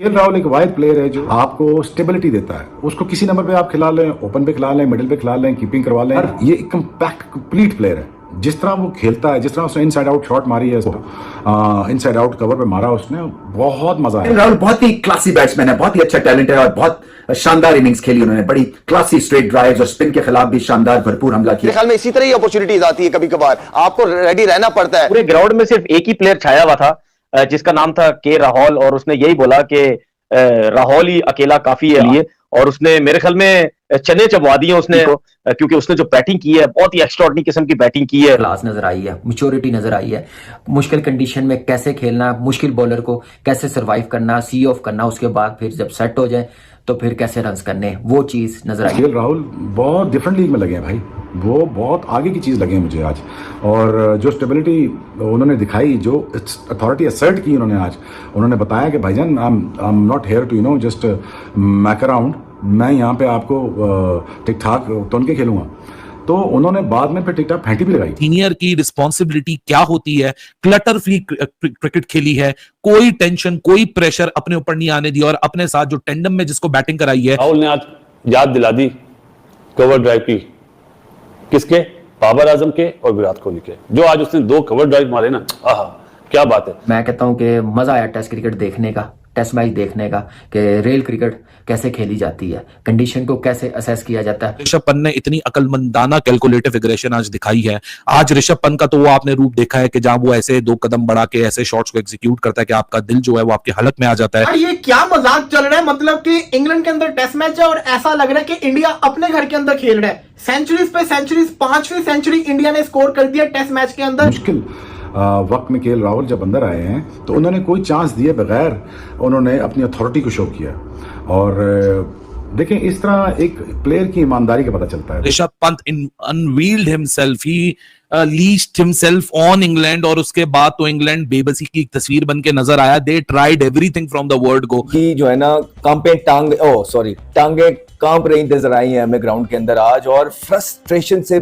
KL Rahul एक wide player है जो आपको स्टेबिलिटी देता है। उसको किसी नंबर पे आप खिला लें, ओपन पे खिला लें, मिडिल पे खिला लें, कीपिंग करवा लें, ये एक कंपैक्ट कंप्लीट प्लेयर है। जिस तरह वो खेलता है, जिस तरह उसने इनसाइड आउट शॉट मारी है, इनसाइड आउट कवर पे मारा उसने, बहुत मजा आया। राहुल बहुत ही क्लासी बैट्समैन है, बहुत ही अच्छा टैलेंट है और बहुत शानदार इनिंग्स खेली उन्होंने, बड़ी क्लासी स्ट्रेट ड्राइव्स और स्पिन के खिलाफ भी शानदार भरपूर हमला किया। मेरे ख्याल में इसी तरह ही अपॉर्चुनिटीज आती है, कभी कभार आपको रेडी रहना पड़ता है। पूरे ग्राउंड में सिर्फ एक ही प्लेयर छाया हुआ था जिसका नाम था के राहुल, और उसने यही बोला कि राहुल ही अकेला काफी है लिए, और उसने मेरे ख्याल में चने चबवा दिए उसने, क्योंकि उसने जो बैटिंग की है बहुत ही एक्स्ट्राऑर्डिनरी किस्म की बैटिंग की है। क्लास नजर आई है, मैच्योरिटी नजर आई है, मुश्किल कंडीशन में कैसे खेलना, मुश्किल बॉलर को कैसे सरवाइव करना, सी ऑफ करना, उसके बाद फिर जब सेट हो जाए तो फिर कैसे रन्स करने, वो चीज नजर आई। केएल राहुल बहुत डिफरेंट लीग में लगे हैं भाई, वो बहुत आगे की चीज लगे हैं मुझे आज। और जो स्टेबिलिटी उन्होंने दिखाई, जो अथॉरिटी असर्ट की उन्होंने आज, उन्होंने बताया कि भाईजान I am not here to just muck around, मैं यहाँ पे आपको ठीक ठाक तोन के खेलूंगा। तो उन्होंने बाद में फिर ठीक ठाक फेंटी भी लगाई। सीनियर की रिस्पॉन्सिबिलिटी क्या होती है, क्लटर फ्री क्रिकेट खेली है, कोई टेंशन कोई प्रेशर अपने ऊपर नहीं आने दिया, और अपने साथ जो टेंडम में जिसको बैटिंग कराई है। राहुल ने आज याद दिला दी कवर ड्राइव की, किसके? बाबर आजम के और विराट कोहली के। जो आज उसने 2 कवर ड्राइव मारे ना, आहा क्या बात है। मैं कहता हूं कि मजा आया टेस्ट क्रिकेट देखने का, टेस्ट मैच देखने का, कि रियल क्रिकेट कैसे खेली जाती है, कंडीशन को कैसे असेस किया जाता है। ऋषभ पंत ने इतनी अकलमंदाना कैलकुलेटिव एग्रेशन आज दिखाई है। आज ऋषभ पंत का तो वो आपने रूप देखा है कि जहां वो ऐसे 2 कदम बढ़ा के ऐसे शॉट्स को एग्जीक्यूट करता है कि आपका दिल जो है वो आपकी हलक में आ जाता है। ये क्या मजाक चल रहा है, मतलब कि इंग्लैंड के अंदर टेस्ट मैच है और ऐसा लग रहा है कि इंडिया अपने घर के अंदर खेल रहा है। सेंचुरीज पे सेंचुरीज, 5वीं सेंचुरी इंडिया ने स्कोर कर दिया टेस्ट मैच के अंदर। मुश्किल वक्त में केएल राहुल जब अंदर आए हैं तो उन्होंने कोई चांस दिए बगैर उन्होंने अपनी अथॉरिटी को शो किया। और देखें, इस तरह एक प्लेयर की ईमानदारी का पता चलता है। Rishabh Pant unveiled himself, he least himself on England, और उसके बाद तो इंग्लैंड बेबसी की एक तस्वीर बन के नजर आया। They tried everything from the word go. की जो है ना टांगे कांप रही नजर आई है हमें ग्राउंड के अंदर आज, और फ्रस्ट्रेशन से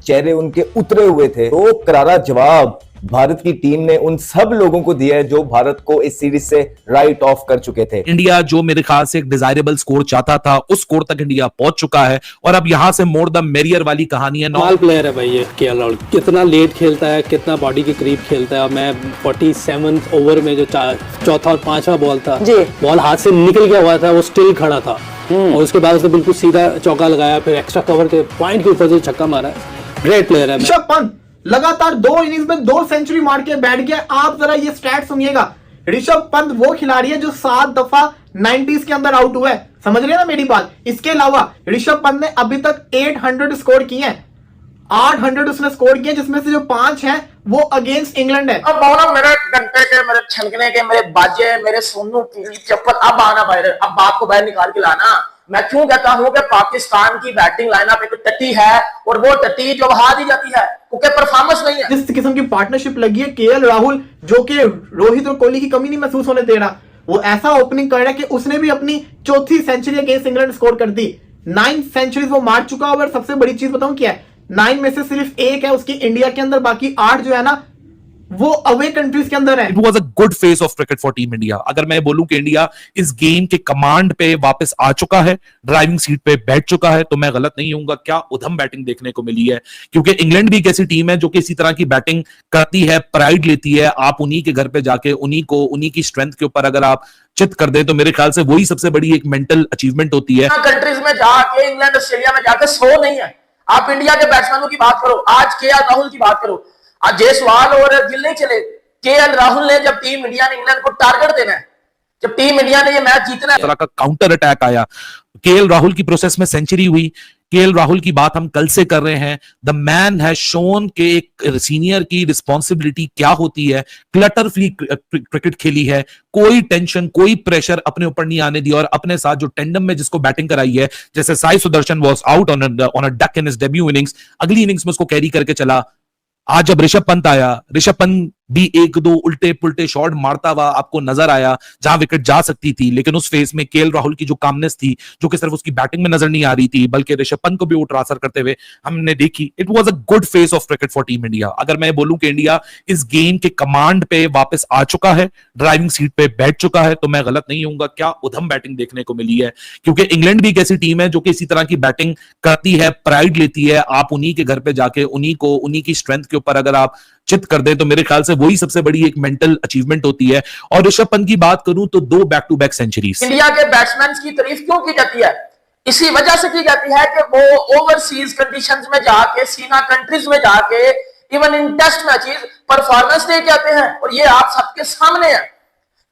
चेहरे उनके उतरे हुए थे। तो करारा जवाब भारत की टीम ने उन सब लोगों को दिया है जो भारत को इस सीरीज से राइट ऑफ कर चुके थे। इंडिया जो मेरे ख्याल से एक डिजायरेबल स्कोर चाहता था, उस स्कोर तक इंडिया पहुंच चुका है, और अब यहां से मोर द मेरियर वाली कहानी है। नॉल प्लेयर है भाई ये केएल राहुल, कितना लेट खेलता है, कितना बॉडी के करीब खेलता है। मैं 47 ओवर में जो चौथा और 5वां बॉल था, बॉल हाथ से निकल गया हुआ था, वो स्टिल खड़ा था, और उसके बाद उसने बिल्कुल सीधा चौका लगाया, फिर एक्स्ट्रा कवर के पॉइंट के ऊपर से छक्का मारा। ग्रेट प्लेयर है। ऋषभ पंत लगातार 2 इनिंग्स में 2 सेंचुरी मार के बैठ गया। आप जरा ये स्टैट सुनिएगा। ऋषभ पंत वो खिलाड़ी है जो 7 दफा 90s के अंदर आउट हुआ है, समझ रहे हैं ना मेरी बात। इसके अलावा ऋषभ पंत ने अभी तक 800 स्कोर किए हैं, 800 उसने स्कोर किए, जिसमें से जो 5 हैं वो अगेंस्ट इंग्लैंड है। अब आओ मेरे डंटे के, मेरे छलकने के, मेरे बाजे, मेरे सोनू की चप्पल, अब आना बाहर, अब बाप को बाहर निकाल के लाना। मैं क्यों कहता हूं कि पाकिस्तान की बैटिंग लाइनअप एक टट्टी है, और वो टट्टी जो बहा दी जाती है क्योंकि परफॉर्मेंस नहीं है। जिस किस्म की पार्टनरशिप लगी है, केएल राहुल जो कि रोहित और कोहली की कमी नहीं महसूस होने दे रहा, वो ऐसा ओपनिंग कर रहा है कि उसने भी अपनी 4थी सेंचुरी अगेंस्ट इंग्लैंड स्कोर कर दी। 9 सेंचुरीज वो मार चुका। और सबसे बड़ी चीज बताऊं क्या है, 9 में से सिर्फ 1 है उसकी इंडिया के अंदर, बाकी 8 जो है ना वो अवे कंट्रीज के अंदर है। It was a good face of cricket for Team India। अगर मैं बोलूं कि इंडिया इस गेम के कमांड पे वापस आ चुका है, ड्राइविंग सीट पे बैठ चुका है, तो मैं गलत नहीं होऊंगा। क्या उधम बैटिंग देखने को मिली है, क्योंकि इंग्लैंड भी एक ऐसी टीम है जो कि इसी तरह की बैटिंग करती है, प्राइड लेती है। आप उन्हीं के घर पे जाके उन्हीं की स्ट्रेंथ के ऊपर अगर आप चित कर दे, तो मेरे ख्याल से वही सबसे बड़ी एक मेंटल अचीवमेंट होती है। कंट्रीज में जाके, इंग्लैंड ऑस्ट्रेलिया में जाके सो नहीं है। आप इंडिया के बैट्समैनों की बात करो, आज केएल राहुल की बात करो, आज जयसवाल और गिल नहीं चले। केएल राहुल ने, जब टीम इंडिया ने इंग्लैंड को टारगेट देना है, जब टीम इंडिया ने ये मैच जीतना है, इस तरह का काउंटर अटैक आया, केएल राहुल की प्रोसेस में सेंचुरी हुई। केएल राहुल की बात हम कल से कर रहे हैं। द मैन हैज शोन के एक सीनियर की रिस्पॉन्सिबिलिटी क्या होती है, क्लटर फ्री क्रिकेट खेली है, कोई टेंशन कोई प्रेशर अपने ऊपर नहीं आने दिया, और अपने साथ जो टेंडम में जिसको बैटिंग कराई है, जैसे Sai Sudarshan was out on a duck in his debut innings, अगली इनिंग्स में उसको कैरी करके चला। आज जब ऋषभ पंत आया, ऋषभ पंत भी एक दो उल्टे पुल्टे शॉट मारता हुआ आपको नजर आया जहां विकेट जा सकती थी, लेकिन उस फेस में केएल राहुल की जो कामनेस थी, जो कि सिर्फ उसकी बैटिंग में नजर नहीं आ रही थी बल्कि ऋषभ पंत को भी वो ट्रांसफर करते हुए हमने देखी, it was a good face of cricket for team India. अगर मैं बोलूं कि इंडिया इस गेम के कमांड पे वापस आ चुका है, ड्राइविंग सीट पे बैठ चुका है, तो मैं गलत नहीं होऊंगा। क्या उधम बैटिंग देखने को मिली है, क्योंकि इंग्लैंड भी एक ऐसी टीम है जो कि इसी तरह की बैटिंग करती है, प्राइड लेती है। आप उन्हीं के घर पे जाके उन्हीं की स्ट्रेंथ के ऊपर अगर आप चित कर दे तो मेरे ख्याल से वही सबसे बड़ी एक मेंटल अचीवमेंट होती है। और ऋषभ पंत की बात करूं तो 2 back to back centuries. India के बैट्समैन की तारीफ क्यों की जाती है? इसी वजह से की जाती है कि वो ओवरसीज कंडीशंस में जाके, सीना कंट्रीज में जाके, even in test matches performance दे के आते हैं। और ये आप सबके सामने है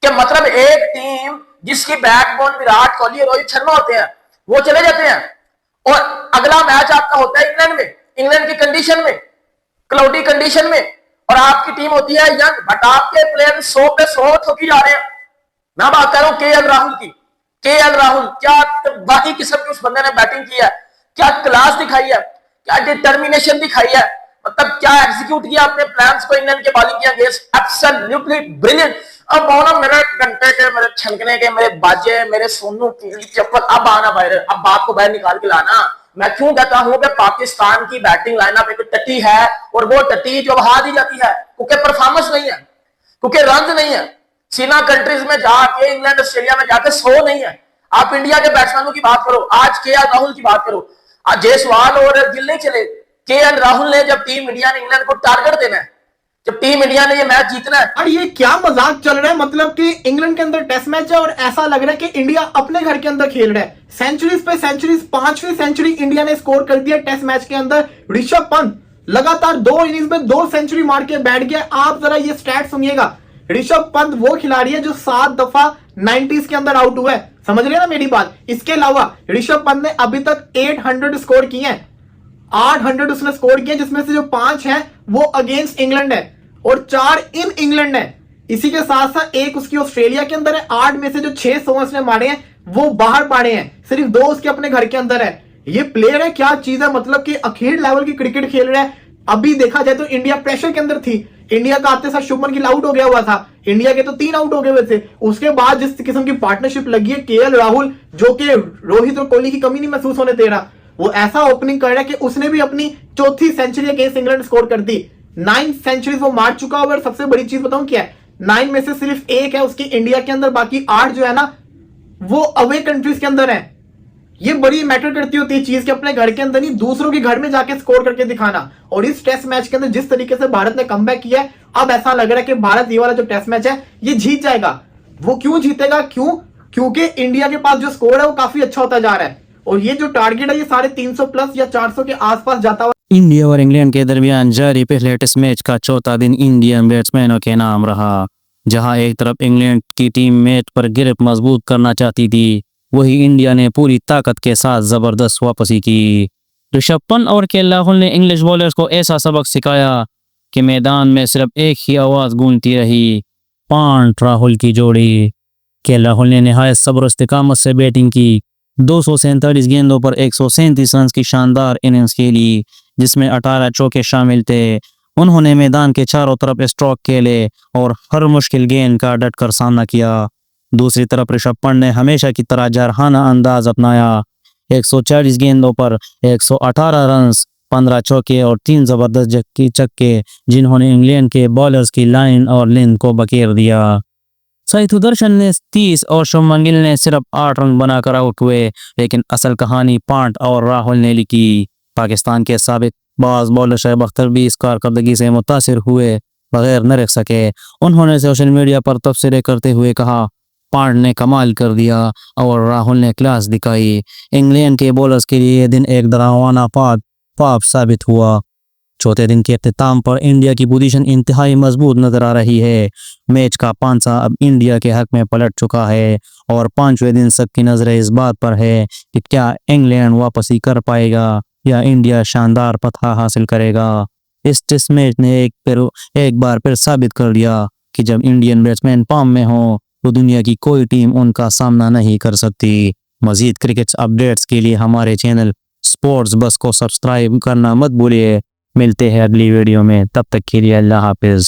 कि मतलब एक टीम जिसकी बैकबोन विराट कोहली, रोहित शर्मा होते हैं, वो चले जाते हैं और अगला मैच आपका होता है इंग्लैंड में, इंग्लैंड की कंडीशन में, क्लाउडी कंडीशन में, और आपकी टीम होती है यंग, बट आपके प्लेयर 100 पे 100 ठोकी जा रहे हैं। मैं बात कर रहा हूं केएल राहुल की। केएल राहुल क्या बाकी किस्म की उस बंदे ने बैटिंग की है, क्या क्लास दिखाई है, क्या डिटर्मिनेशन दिखाई है, मतलब क्या एग्जीक्यूट किया अपने प्लान्स को इंग्लैंड के बॉलिंग के अगेंस्ट, एब्सोल्युटली ब्रिलियंट। अब बोलो मेरे घंटे के, मेरे छनकने के, मेरे बाजे, मेरे सोनू की चप्पल, अब आना बाहर, अब बात को बाहर निकाल के लाना। मैं क्यों कहता हूं कि पाकिस्तान की बैटिंग लाइनअप एक टट्टी है, और वो टट्टी जो बहा दी जाती है क्योंकि परफॉर्मेंस नहीं है, क्योंकि रन नहीं है। सीना कंट्रीज में जाके, इंग्लैंड ऑस्ट्रेलिया में जाके 100 नहीं है। आप इंडिया के बैट्समैनों की बात करो, आज केएल राहुल की बात करो, आज जयसवाल और गिल नहीं चले। केएल राहुल ने, जब टीम इंडिया ने इंग्लैंड को टारगेट देना है, जब टीम इंडिया ने ये मैच जीतना है। और ये क्या मजाक चल रहा है, मतलब कि इंग्लैंड के अंदर टेस्ट मैच है और ऐसा लग रहा है कि इंडिया अपने घर के अंदर खेल रहा है। सेंचुरीज पे सेंचुरीज, 5वीं सेंचुरी इंडिया ने स्कोर कर दिया टेस्ट मैच के अंदर। ऋषभ पंत लगातार 2 इनिंग्स में 2 सेंचुरी मार के बैठ गया। आप जरा ये स्टैट सुनिएगा। ऋषभ पंत वो खिलाड़ी है जो 7 दफा 90s के अंदर आउट हुआ है, समझ रहे हैं ना मेरी बात। इसके अलावा ऋषभ पंत ने अभी तक 800 स्कोर किए हैं, 800 उसने स्कोर किए, जिसमें से जो 5 हैं वो अगेंस्ट इंग्लैंड है और 4 इन इंग्लैंड है। इसी के साथ साथ एक उसकी ऑस्ट्रेलिया के अंदर है। 8 में से जो 6 100 उसने मारे हैं वो बाहर मारे हैं, सिर्फ 2 उसके अपने घर के अंदर है। ये प्लेयर है, क्या चीज है, मतलब कि अखीर लेवल की क्रिकेट खेल रहा है। अभी देखा जाए तो इंडिया प्रेशर के अंदर थी, इंडिया का आते साथ शुभमन गिल आउट हो गया हुआ था, इंडिया के तो 3 आउट हो गए हुए थे। उसके बाद जिस किस्म की पार्टनरशिप लगी है, केएल राहुल जो कि रोहित और कोहली की कमी नहीं महसूस होने दे रहा, वो ऐसा ओपनिंग कर रहा है कि उसने भी अपनी 4थी सेंचुरी अगेंस्ट इंग्लैंड स्कोर कर दी। 9 सेंचुरीज वो मार चुका हुआ है। सबसे बड़ी चीज बताऊं क्या है, 9 में से सिर्फ 1 है उसकी इंडिया के अंदर, बाकी 8 जो है ना वो अवे कंट्रीज के अंदर है। ये बड़ी मैटर करती होती है चीज कि अपने घर के अंदर नहीं, दूसरों के घर में जाके स्कोर करके दिखाना। और इस टेस्ट मैच के अंदर जिस तरीके से भारत ने कमबैक किया है, अब ऐसा लग रहा है कि भारत ये वाला जो टेस्ट मैच है ये जीत जाएगा। वो क्यों जीतेगा, क्योंकि इंडिया के पास जो स्कोर है वो काफी अच्छा होता जा रहा है और ये जो टारगेट है ये 350 प्लस या 400 के आसपास जाता हुआ। इंडिया और इंग्लैंड के दरमियान जारी पहले टेस्ट मैच का चौथा दिन इंडियन बैट्समैनों के नाम रहा। जहां एक तरफ इंग्लैंड की टीम मैच पर गिरफ्त मजबूत करना चाहती थी, वही इंडिया ने पूरी ताकत के साथ जबरदस्त वापसी की। ऋषभ पंत और केएल राहुल ने इंग्लिश बॉलर्स को ऐसा सबक सिखाया कि मैदान में सिर्फ एक ही आवाज गूंजती रही, पंत राहुल की जोड़ी। केएल राहुल ने निहायत सब्र इस्तिकामत से बैटिंग की, 247 गेंदों पर 137 रन की शानदार इनिंग्स खेली, जिसमें 18 चौके शामिल थे। उन्होंने मैदान के चारों तरफ स्ट्रोक खेले और हर मुश्किल गेंद का डटकर सामना किया। दूसरी तरफ ऋषभ पंत ने हमेशा की तरह जरहाना अंदाज अपनाया, 140 गेंदों पर 118 रन, 15 चौके और 3 जबरदस्त छक्के, जिन्होंने इंग्लैंड के बॉलर्स की लाइन और लेंथ को बखेर दिया। सईद सुदर्शन ने 30 और शुभमन गिल ने सिर्फ 8 रन बनाकर आउट हुए, लेकिन असल कहानी पंत और राहुल ने लिखी। पाकिस्तान के साबिक बाज बॉलर शोएब अख्तर भी इस कारकर्दगी से मुतासिर हुए बगैर न रह सके। उन्होंने सोशल मीडिया पर तबसरे करते हुए कहा, पंत ने कमाल कर दिया और राहुल ने क्लास दिखाई। इंग्लैंड के बॉलर्स के लिए यह दिन एक डरावना पाप साबित हुआ। चौथे दिन के अख्ताम पर इंडिया की पोजीशन इंतहाई मजबूत नजर आ रही है। मैच का पांचा अब इंडिया के हक में पलट चुका है और 5वें दिन सबकी नजरें इस बात पर है कि क्या इंग्लैंड वापसी कर पाएगा या इंडिया शानदार फतह हासिल करेगा। इस टेस्ट मैच ने एक बार फिर साबित कर दिया कि जब इंडियन बैट्समैन फॉर्म में हो तो दुनिया की कोई टीम उनका सामना नहीं कर सकती। मजीद क्रिकेट अपडेट्स के लिए हमारे चैनल स्पोर्ट्स बस को सब्सक्राइब करना मत भूलिए। मिलते हैं अगली वीडियो में, तब तक के लिए अल्लाह हाफिज।